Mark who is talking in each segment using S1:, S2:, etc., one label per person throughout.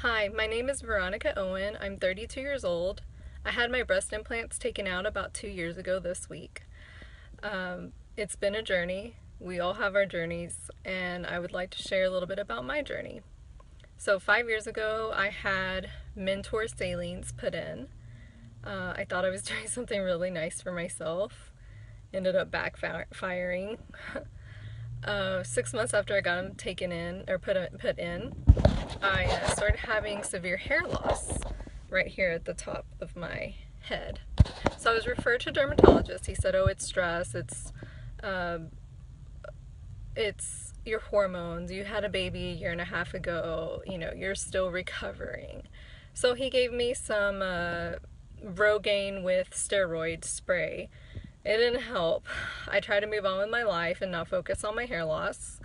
S1: Hi, my name is Veronica Owen. I'm 32 years old. I had my breast implants taken out about 2 years ago this week. It's been a journey. We all have our journeys, and I would like to share a little bit about my journey. So, 5 years ago, I had Mentor salines put in. I thought I was doing something really nice for myself. Ended up backfiring. 6 months after I got them taken in or put in, I started having severe hair loss right here at the top of my head. So I was referred to a dermatologist. He said, "Oh, it's stress. It's your hormones. You had a baby a year and a half ago. You're still recovering." So he gave me some Rogaine with steroid spray. It didn't help. I tried to move on with my life and not focus on my hair loss.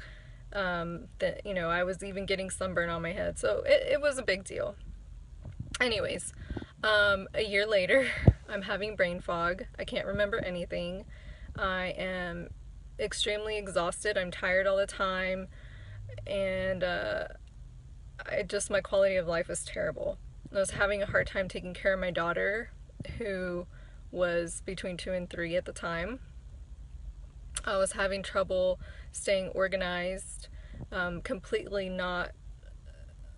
S1: I was even getting sunburn on my head, so it was a big deal. Anyways, a year later, I'm having brain fog. I can't remember anything. I am extremely exhausted. I'm tired all the time, and my quality of life was terrible. I was having a hard time taking care of my daughter, who was between 2 and 3 at the time. I was having trouble staying organized, completely not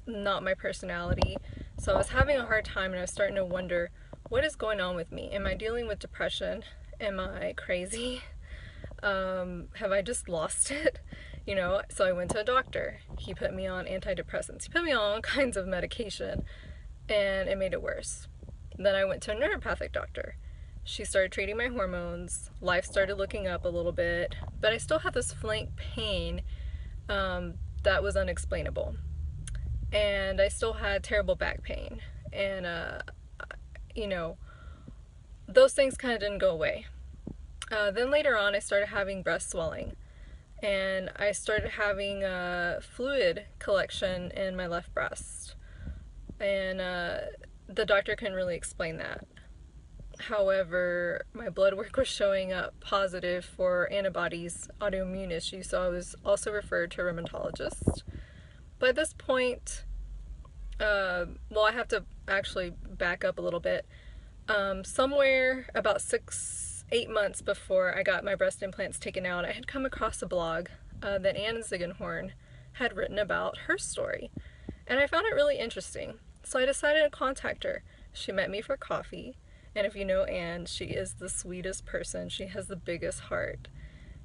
S1: my personality. So I was having a hard time, and I was starting to wonder, what is going on with me? Am I dealing with depression? Am I crazy? Have I just lost it? So I went to a doctor. He put me on antidepressants. He put me on all kinds of medication, and it made it worse. Then I went to a neuropathic doctor. She started treating my hormones. Life started looking up a little bit, but I still had this flank pain that was unexplainable. And I still had terrible back pain. And, those things kind of didn't go away. Then later on, I started having breast swelling. And I started having fluid collection in my left breast. And the doctor couldn't really explain that. However, my blood work was showing up positive for antibodies, autoimmune issues, so I was also referred to a rheumatologist. But at this point, I have to actually back up a little bit. Somewhere about 8 months before I got my breast implants taken out, I had come across a blog that Anne Ziegenhorn had written about her story, and I found it really interesting. So I decided to contact her. She met me for coffee. And if you know Anne, she is the sweetest person. She has the biggest heart.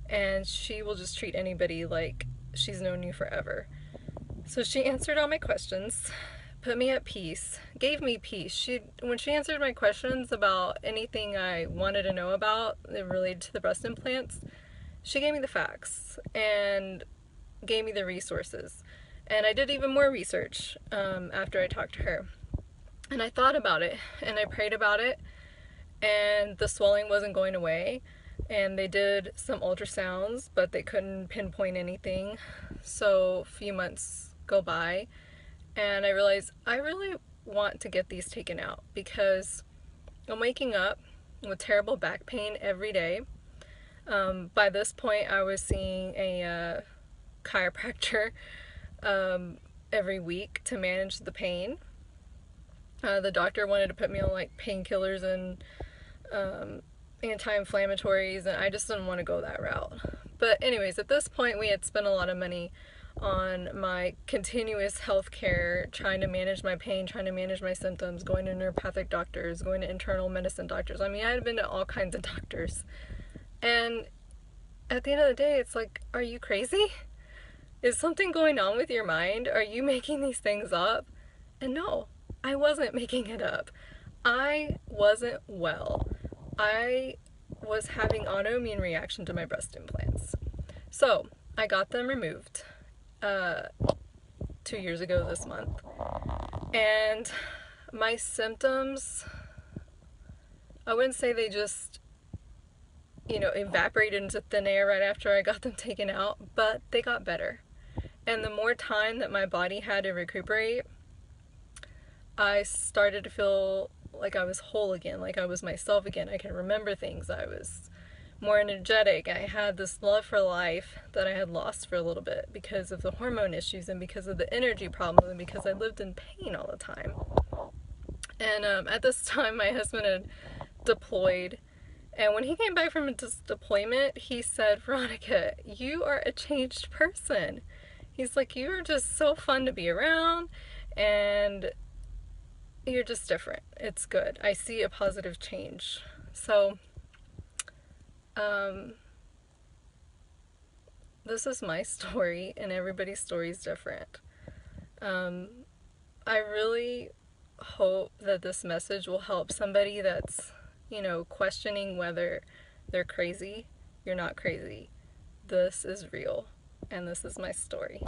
S1: And she will just treat anybody like she's known you forever. So she answered all my questions, put me at peace, gave me peace. When she answered my questions about anything I wanted to know about related to the breast implants, she gave me the facts and gave me the resources. And I did even more research after I talked to her. And I thought about it, and I prayed about it, and the swelling wasn't going away. And they did some ultrasounds, but they couldn't pinpoint anything. So a few months go by, and I realized I really want to get these taken out because I'm waking up with terrible back pain every day. By this point, I was seeing a chiropractor every week to manage the pain. The doctor wanted to put me on painkillers and anti-inflammatories, and I just didn't want to go that route. But anyways, at this point, we had spent a lot of money on my continuous health care, trying to manage my pain, trying to manage my symptoms, going to neuropathic doctors, going to internal medicine doctors. I mean, I had been to all kinds of doctors. And at the end of the day, it's like, are you crazy? Is something going on with your mind? Are you making these things up? And no. I wasn't making it up. I wasn't well. I was having autoimmune reaction to my breast implants. So I got them removed 2 years ago this month. And my symptoms, I wouldn't say they just, evaporated into thin air right after I got them taken out, but they got better. And the more time that my body had to recuperate, I started to feel like I was whole again, like I was myself again. I could remember things. I was more energetic. I had this love for life that I had lost for a little bit because of the hormone issues and because of the energy problems and because I lived in pain all the time. And at this time, my husband had deployed. And when he came back from his deployment, he said, Veronica, you are a changed person. He's like, you are just so fun to be around, and you're just different. It's good. I see a positive change. So, this is my story, and everybody's story is different. I really hope that this message will help somebody that's, questioning whether they're crazy. You're not crazy. This is real, and this is my story.